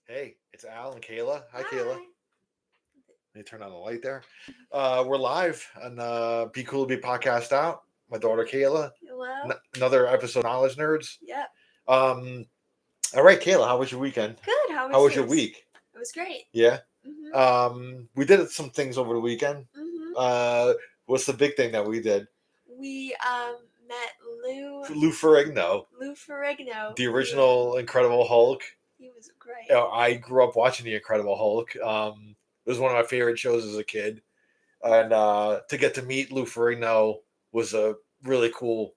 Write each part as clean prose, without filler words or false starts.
Hey, it's Al and Kayla. Hi, Kayla. Hi. Let me turn on the light there. We're live on Be Cool to Be Podcast Out. My daughter Kayla. Hello. Another episode of Knowledge Nerds. Yep. Um, all right, Kayla, how was your weekend? Good. How How was was your yours? week? It was great. Yeah. Mhm. We did some things over the weekend. Mhm. What's the big thing that we did? We met Lou Ferrigno, Lou Ferrigno. the original Incredible Hulk. He was great. I grew up watching the Incredible Hulk. It was one of my favorite shows as a kid. And to get to meet Lou Ferrigno was a really cool,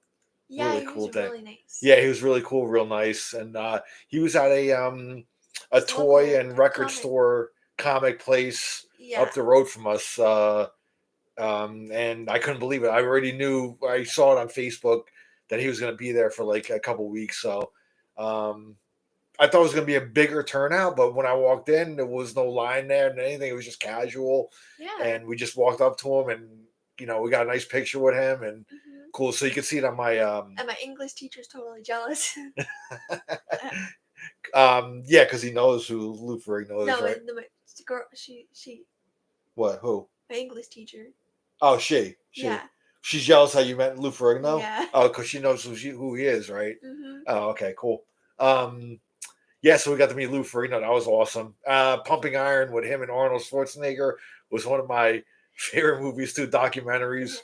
Yeah, really he cool was thing. really nice. Yeah, he was really cool, real nice, and he was at a It's toy local and record comic. store comic place Yeah. up the road from us, and I couldn't believe it. I already knew. I saw it on Facebook that he was going to be there for like a couple weeks, so. I thought it was going to be a bigger turnout, but when I walked in, there was no line there and anything. It was just casual, Yeah. and we just walked up to him, and we got a nice picture with him, and Mhm. cool. So you can see it on my And my English teacher's totally jealous. yeah, because he knows who Lou Ferrigno is, No, right? the girl. She. What? Who? My English teacher. Oh, she. Yeah. She's jealous how you met Lou Ferrigno. Yeah. Oh, because she knows who he is, right? Mhm. Oh, okay, cool. Yeah, so we got to meet Lou Ferrigno. That was awesome. Pumping Iron with him and Arnold Schwarzenegger was one of my favorite movies too. Documentaries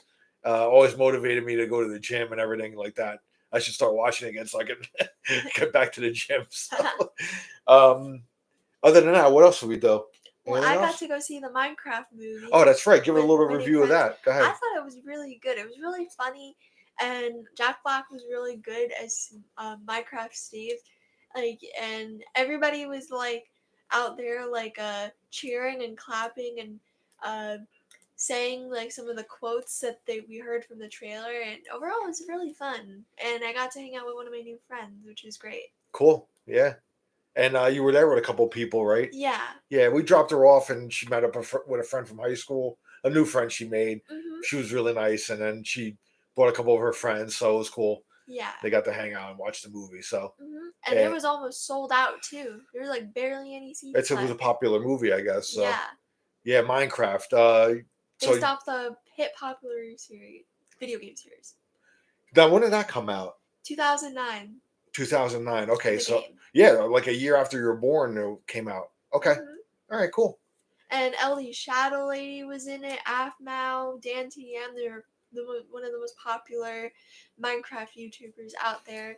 always motivated me to go to the gym and everything like that. I should start watching it again so I can get back to the gym. So, um, other than that, what else did we do? Well, Anything I got else? to go see the Minecraft movie Oh, that's right. Give it a with little my new review of friends. that. Go I ahead. thought it was really good. It was really funny, and Jack Black was really good as Minecraft Steve. And everybody was out there cheering and clapping and uh, saying some of the quotes that we heard from the trailer. And overall, it was really fun. And I got to hang out with one of my new friends, which is great. Cool. Yeah. And you were there with a couple of people, right? Yeah. Yeah, we dropped her off, and she met up with a friend from high school, a new friend she made. Mhm. She was really nice, and then she brought a couple of her friends, so it was cool. Yeah. They got to hang out and watch the movie. So, And it was almost sold out too. There was barely any seats it was a left. popular movie, I guess. So, Yeah. yeah, Minecraft. Based off the hit popular series, video game series. Now, when did that come out? 2009. 2009. Okay, The so game. yeah, like a year after you were born, it came out. Okay, all right, cool. And Ellie Shadow Lady was in it. Afmao, Dan TM. They're one of the most popular Minecraft YouTubers out there.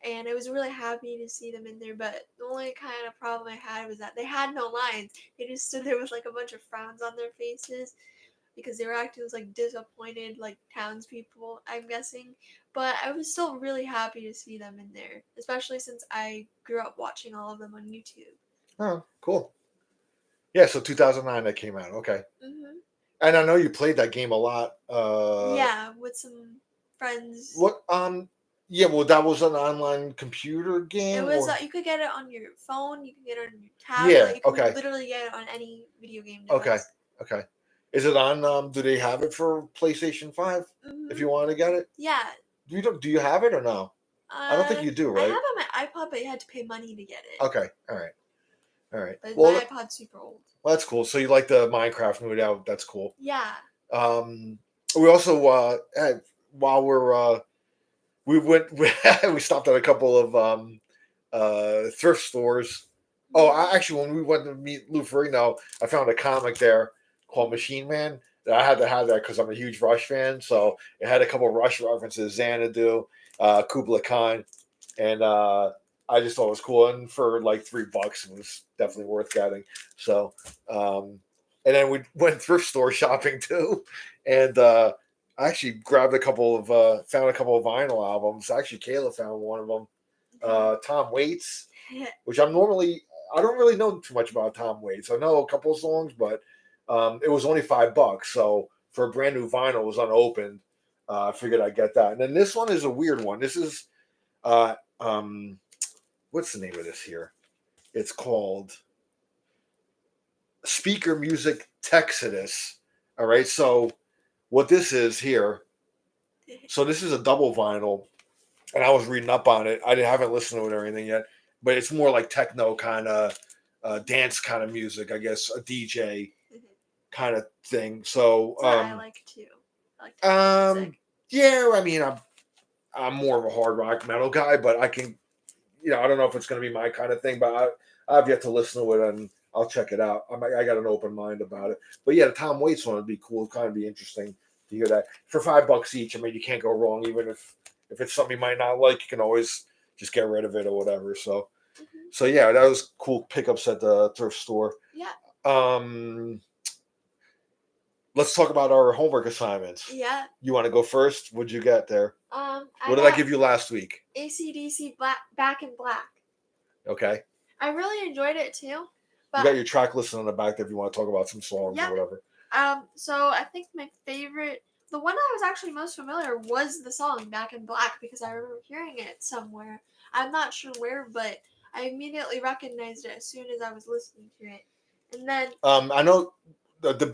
And I was really happy to see them in there. But the only kind of problem I had was that they had no lines. They just stood there with a bunch of frowns on their faces because they were acting as disappointed townspeople, I'm guessing. But I was still really happy to see them in there, especially since I grew up watching all of them on YouTube. Oh, cool. Yeah, so 2009 that came out. Okay. Mhm. And I know you played that game a lot. Yeah, with some friends. What? Yeah. Well, that was an online computer game, It was or you could get it on your phone, you could get it on your yeah. tablet, you could Okay. literally get it on any video game Okay. device. Okay. Is it on? Do they have it for PlayStation 5? If you want to get it, Yeah. do you have it or no? I don't think you do, I right? have it on my iPod, but you had to pay money to get it. Okay. All right. All right. But Well, my iPod's super old. that's cool. So you like the Minecraft movie? That's cool. Yeah. We also while we went we stopped at a couple of thrift stores. Oh, actually, when we went to meet Lou Ferrigno, I found a comic there called Machine Man. That I had to have that because I'm a huge Rush fan. So it had a couple of Rush references, Xanadu, Kubla Khan, and I just thought it was cool. And for like $3, it was definitely worth getting. So, and then we went thrift store shopping too, and I actually grabbed found a couple of vinyl albums. Actually, Kayla found one of them, Tom Waits, which I don't really know too much about Tom Waits. I know a couple of songs, but it was only $5. So for a brand new vinyl, it was unopened. I figured I'd get that. And then this one is a weird one. This is uh, um, what's the name of this here? It's called Speaker Music Texodus. All right. So what this is here. So this is a double vinyl, and I was reading up on it. I haven't listened to it or anything yet, but it's more like techno kind of dance kind of music, I guess, a DJ kind of thing. So That's what I like too. I like techno music. yeah, I mean, I'm more of a hard rock metal guy, but I can, I don't know if it's going to be my kind of thing, but I've yet to listen to it, and I'll check it out. I got an open mind about it. But yeah, the Tom Waits one would be cool. Kind of be interesting to hear that for $5 each. I mean, you can't go wrong. Even if it's something you might not like, you can always just get rid of it or whatever. So, so yeah, that was cool pickups at the thrift store. Yeah. Let's talk about our homework assignments. Yeah. You want to go first? What'd you get there? What did I give you last week? AC/DC Back in Black. Okay. I really enjoyed it too. But You got your track listed on the back there if you want to talk about some songs or whatever. So I think my favorite, the one I was actually most familiar was the song Back in Black because I remember hearing it somewhere. I'm not sure where, but I immediately recognized it as soon as I was listening to it. And then I know the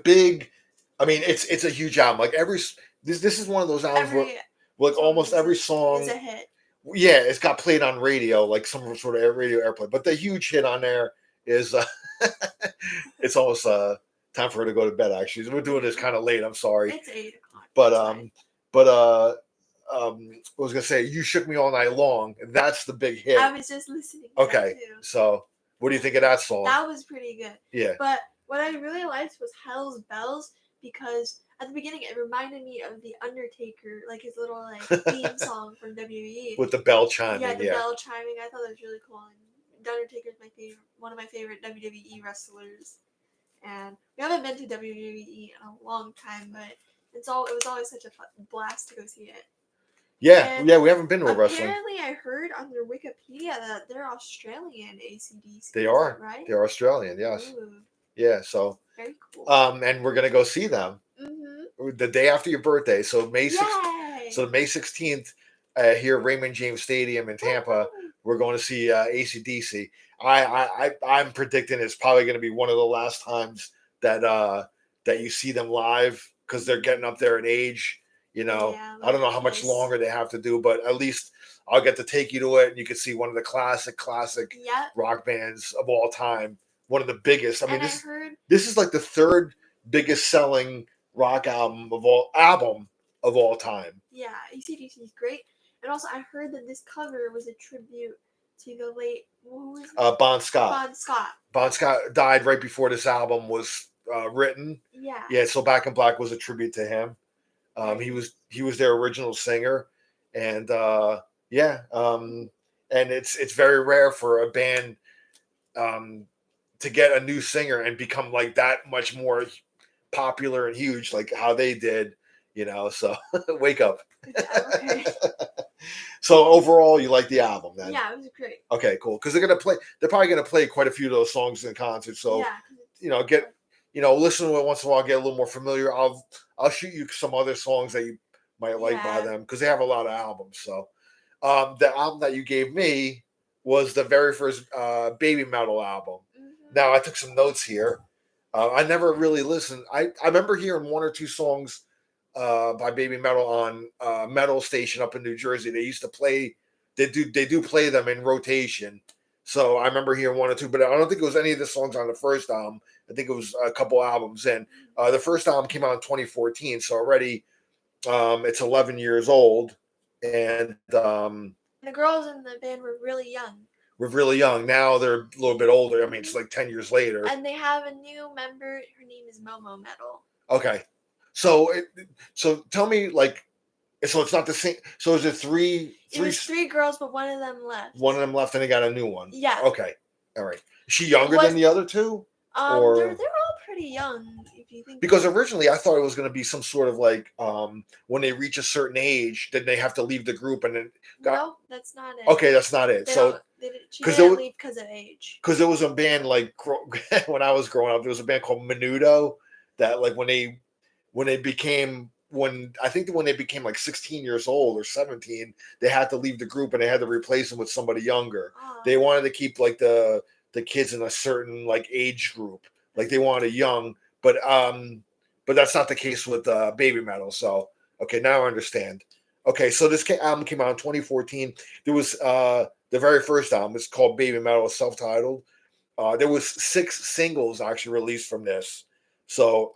big. I mean, it's a huge album. Like this is one of those albums where like almost every song is a hit. Yeah, it's got played on radio, like some sort of radio airplay. But the huge hit on there is it's almost time for her to go to bed. Actually, we're doing this kind of late. I'm sorry. It's 8 o'clock. But I was gonna say "You Shook Me All Night Long." That's the big hit. I was just listening. Okay, so what do you think of that song? That was pretty good. Yeah. But what I really liked was Hell's Bells because at the beginning it reminded me of the Undertaker, like his little like theme song from WWE. With the bell chiming. Yeah, the bell chiming. I thought that was really cool. And the Undertaker's one of my favorite WWE wrestlers. And we haven't been to WWE in a long time, but it was always such a blast to go see it. Yeah, we haven't been to a wrestling. Apparently, I heard on their Wikipedia that they're Australian AC/DC. They are, right? They're Australian, yes. Ooh. Yeah, so very cool. And we're gonna go see them the day after your birthday. So May 16th, here at Raymond James Stadium in Tampa, we're going to see AC/DC. I'm predicting it's probably going to be one of the last times that you see them live because they're getting up there in age. I don't know how much longer they have to do, but at least I'll get to take you to it, and you can see one of the classic rock bands of all time. One of the biggest. I mean, this is like the third biggest selling rock album of all time. Yeah, AC/DC is great, and also I heard that this cover was a tribute to the late Bon Scott. Bon Scott died right before this album was written. Yeah. So Back in Black was a tribute to him. He was their original singer, and and it's very rare for a band to get a new singer and become like that much more popular and huge, like how they did. So wake up. Okay. So overall, you like the album then? Yeah, it was great. Okay, cool. Because they're probably gonna play quite a few of those songs in concert. So listen to it once in a while, get a little more familiar. I'll shoot you some other songs that you might like by them because they have a lot of albums. So the album that you gave me was the very first Babymetal album. Now I took some notes here. I never really listened. I remember hearing one or two songs by Babymetal on Metal Station up in New Jersey. They used to play. They do play them in rotation. So I remember hearing one or two, but I don't think it was any of the songs on the first album. I think it was a couple albums in. The first album came out in 2014, so already it's 11 years old, and the girls in the band were really young. Now they're a little bit older. I mean, it's like 10 years later. And they have a new member. Her name is Momo Metal. Okay. So tell me, so it's not the same. So is it three? It was 3 girls, but one of them left. One of them left, and they got a new one. Yeah. Okay. All right. Is she younger than the other two? They're all pretty young, if you think. Because originally I thought it was going to be some sort of when they reach a certain age, then they have to leave the group, and then. No, that's not it. Okay, that's not it. She didn't leave because of age. Because there was a band when I was growing up, there was a band called Menudo that when they became like 16 years old or 17, they had to leave the group and they had to replace them with somebody younger. Oh. They wanted to keep the kids in a certain age group, they wanted young, but that's not the case with Babymetal. So okay, now I understand. Okay, so this album came out in 2014. There was the very first album. It's called Babymetal, self-titled. There was 6 singles actually released from this. So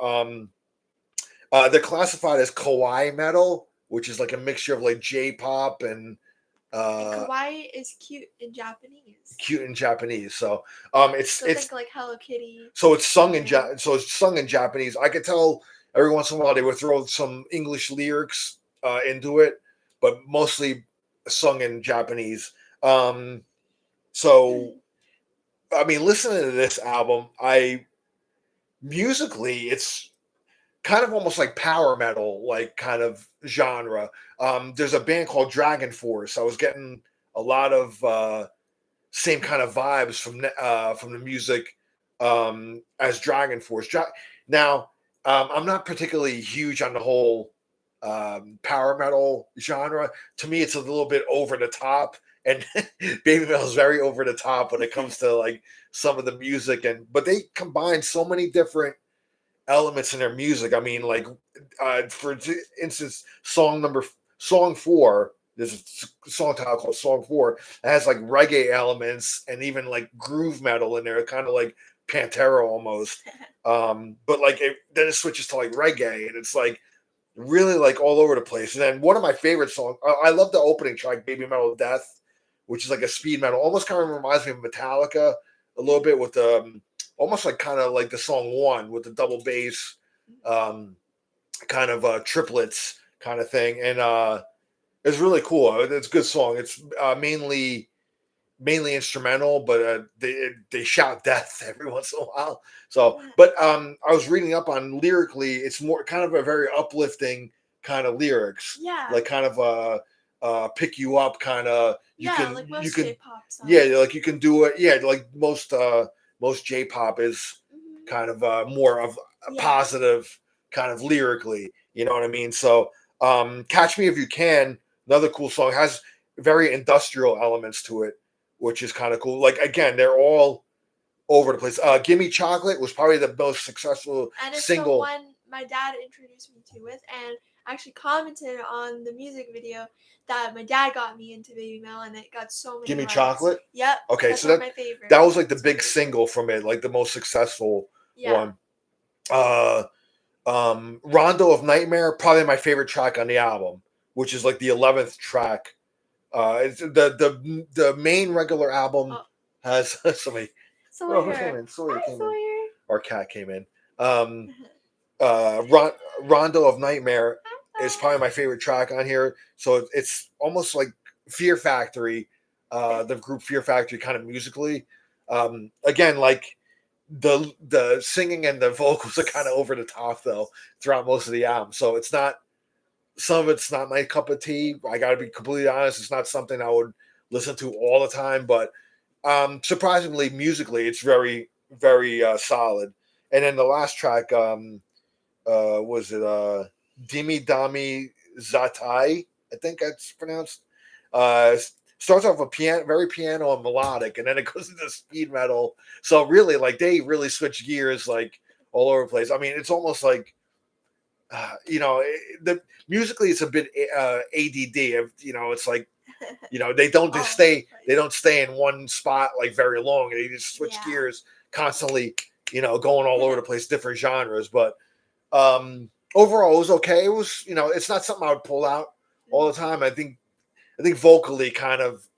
they're classified as kawaii metal, which is like a mixture of like J-pop and And kawaii is cute in Japanese. cute in Japanese. So So it's think like Hello Kitty. so it's sung in Yeah. so it's sung in Japanese. I could tell every once in a while they would throw some English lyrics into it, but mostly sung in Japanese. So I mean, listening to this album, musically it's kind of almost like power metal, like kind of genre. There's a band called Dragon Force. I was getting a lot of same kind of vibes from the music as Dragon Force. Now, I'm not particularly huge on the whole power metal genre. To me, it's a little bit over the top, and Babymetal is very over the top when it comes to like some of the music. But they combine so many different elements in their music. I mean, like for instance, song 4. There's a song title called Song 4. It has like reggae elements and even like groove metal in there, kind of like Pantera almost. But like then it switches to like reggae, and it's like really like all over the place. And then one of my favorite songs, I love the opening track, Baby Metal Death, which is like a speed metal, almost kind of reminds me of Metallica a little bit with almost like kind of like the song 1 with the double bass, kind of triplets kind of thing. And it's really cool. It's a good song. It's mainly instrumental, but they shout death every once in a while. So, but I was reading up on lyrically, it's more kind of a very uplifting kind of lyrics, Yeah. like kind of pick you up, kind of. Like most J-pop songs. Yeah, like you can do it. Yeah, like most J-pop is kind of more of a positive kind of lyrically. You know what I mean? So, Catch Me If You Can, another cool song, has very industrial elements to it, which is kind of cool. Like again, they're all over the place. Gimme Chocolate was probably the most successful and it's single. the one my dad introduced me to with, and actually commented on the music video that my dad got me into Babymetal, and it got so many Gimme likes. Chocolate? Yep. Okay, that's so one of my favorites. that was like the big single from it, like the most successful one. Rondo of Nightmare, probably my favorite track on the album, which is like the 11th track. It's the main regular album has somebody. Sawyer. Who came in? Sawyer came Sawyer. in. Our cat came in. Rondo of Nightmare is probably my favorite track on here. So it's almost like Fear Factory, the group Fear Factory, kind of musically. Again, like the singing and the vocals are kind of over the top though throughout most of the album. So it's not, some of it's not my cup of tea. I got to be completely honest. It's not something I would listen to all the time, but surprisingly, musically, it's very, very solid. And then the last track, was it Dimi Dami Zatai? I think that's pronounced. Starts off a piano, very piano and melodic, and then it goes into speed metal. So really, like they really switch gears like all over the place. I mean, it's almost like the musically it's a bit ADD. It's like they don't just stay in one spot like very long. They just switch gears constantly. Going all over the place, different genres, but. Overall, it was okay. It was, it's not something I would pull out all the time. I think vocally, kind of,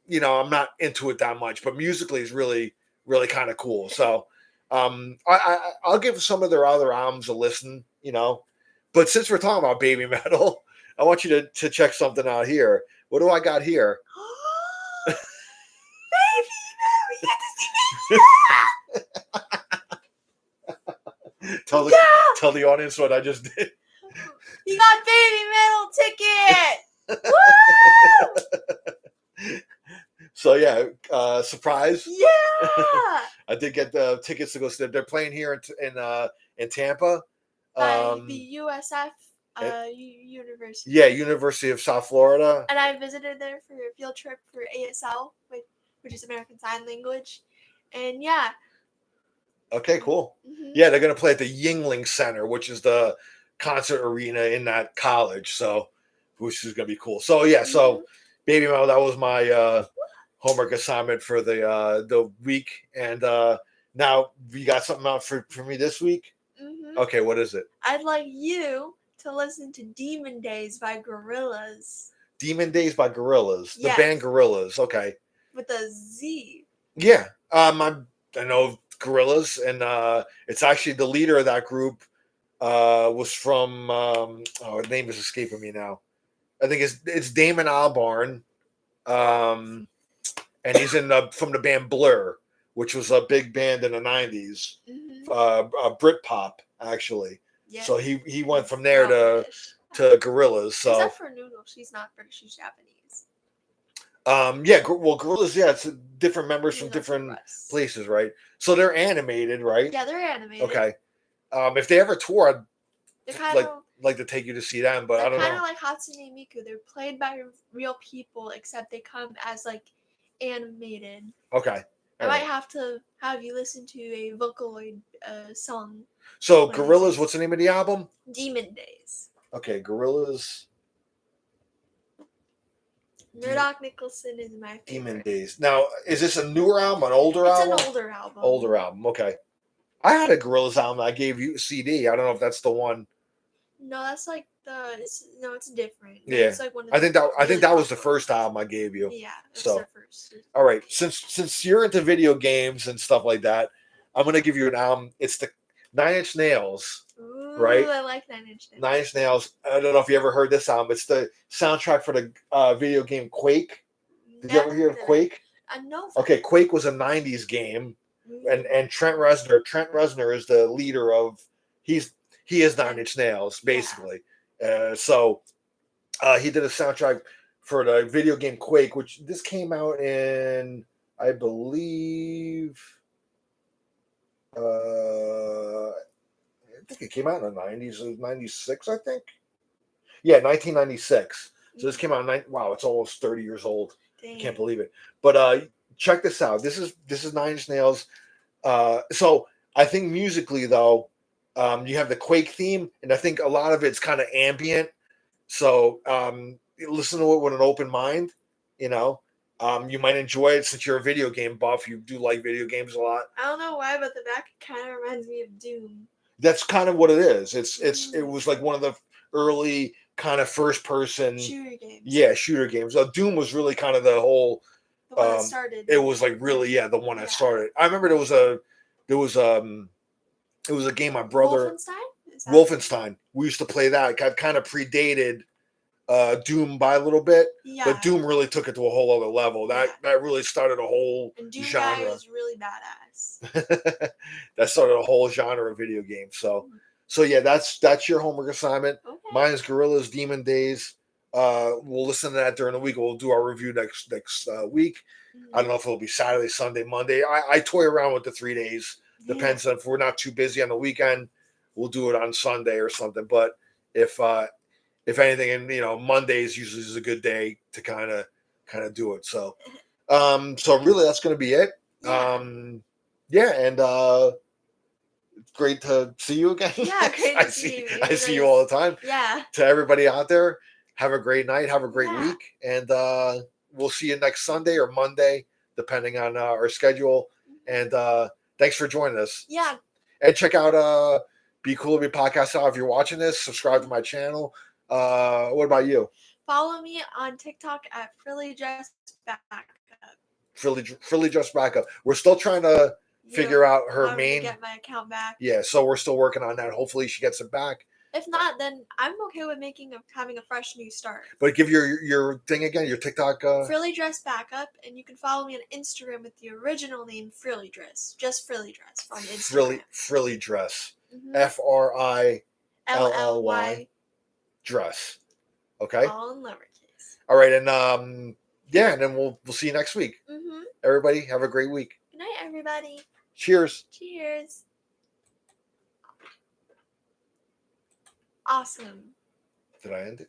I'm not into it that much, but musically is really, really kind of cool. So, I'll give some of their other albums a listen. But since we're talking about Babymetal, I want you to check something out here. What do I got here? Babymetal, you get to see Babymetal. Tell the audience what I just did. You got Babymetal ticket. Woo! So yeah, surprise. Yeah. I did get the tickets to go see them. They're playing here in Tampa. By the USF University. Yeah, University of South Florida. And I visited there for a field trip for ASL, which is American Sign Language. And yeah. Okay, cool. Mm-hmm. Yeah, they're going to play at the Yingling Center, which is the concert arena in that college. So, which is going to be cool. So, yeah, so Babymetal, that was my homework assignment for the week, and now you got something out for me this week. Mm-hmm. Okay, what is it? I'd like you to listen to Demon Days by Gorillaz. Demon Days by Gorillaz. The Yes. band Gorillaz. Okay. With a Z. Yeah. I know Gorillaz, and it's actually the leader of that group was from his name is escaping me now. I think it's Damon Albarn, and he's from the band Blur, which was a big band in the '90s, Britpop actually. Yeah. So he went from there to Gorillaz. So except for Noodle, she's not British; she's Japanese. Gorillaz, it's different members from different places, right? So they're animated, right? Yeah, they're animated. Okay. If they ever tour, I'd like to take you to see them, but I don't know. They're kind of like Hatsune Miku. They're played by real people, except they come as like animated. Okay. I might have to have you listen to a Vocaloid song. So Gorillaz, what's the name of the album? Demon Days. Okay, Gorillaz. Murdoch Nicholson is my favorite. Demon Days. Now, is this a newer album, an older album? It's an older album. Older album, okay. I had a Gorillaz album. I gave you a CD. I don't know if that's the one. No, that's like it's different. Yeah, it's like one of I think that was the first album I gave you. Yeah, it's so their first. All right, since you're into video games and stuff like that, I'm gonna give you an album. It's the Nine Inch Nails. Ooh, right? I like Nine Inch Nails. Nine Inch Nails. I don't know if you ever heard this album. It's the soundtrack for the video game Quake. Did you ever hear of Quake? No. Okay, Quake was a '90s game, and Trent Reznor. Trent Reznor is the leader of. He is Nine Inch Nails basically. Yeah. He did a soundtrack for the video game Quake, which this came out in, I believe. I think it came out in the 90s. It was 96, I think. Yeah, 1996. So this came out wow, it's almost 30 years old. Dang. I can't believe it. But check this out. This is Nine Inch Nails. So I think musically though, you have the Quake theme, and I think a lot of it's kind of ambient. So listen to it with an open mind. You know, you might enjoy it since you're a video game buff. You do like video games a lot. I don't know why, but the back kind of reminds me of Doom. That's kind of what it is. It was like one of the early kind of first person shooter games. Yeah, shooter games. Doom was really kind of the whole. The one that started. It was like really the one that started. I remember there was a game my brother Wolfenstein. We used to play that. It kind of predated Doom by a little bit, but Doom really took it to a whole other level. That really started a whole Doom genre. Guy was really badass. That started a whole genre of video games. So yeah, that's your homework assignment. Okay. Mine is Gorillaz Demon Days. We'll listen to that during the week. We'll do our review next week. I don't know if it'll be Saturday, Sunday, Monday. I toy around with the 3 days. Depends on if we're not too busy on the weekend, we'll do it on Sunday or something. But if anything, and Mondays usually is a good day to kind of do it. So really that's going to be it. And it's great to see you again. Yeah, great to see you. I see you all the time. Yeah. To everybody out there, have a great night. Have a great week, and we'll see you next Sunday or Monday, depending on our schedule. And thanks for joining us. Yeah. And check out Be Cool to Be Podcast out if you're watching this. Subscribe to my channel. What about you? Follow me on TikTok at Frilly Just Backup. Frilly Just Backup. We're still trying to figure out her main. Get my account back. Yeah, so we're still working on that. Hopefully she gets it back. If not, then I'm okay with having a fresh new start. But give your thing again, your TikTok. Frilly Dress Backup, and you can follow me on Instagram with the original name Frilly Dress, just Frilly Dress on Instagram. Frilly Dress, FRILLY Dress. Okay. All in lowercase. All right, and and then we'll see you next week. Everybody, have a great week. Good night, everybody. Cheers. Cheers. Awesome. Did I end it?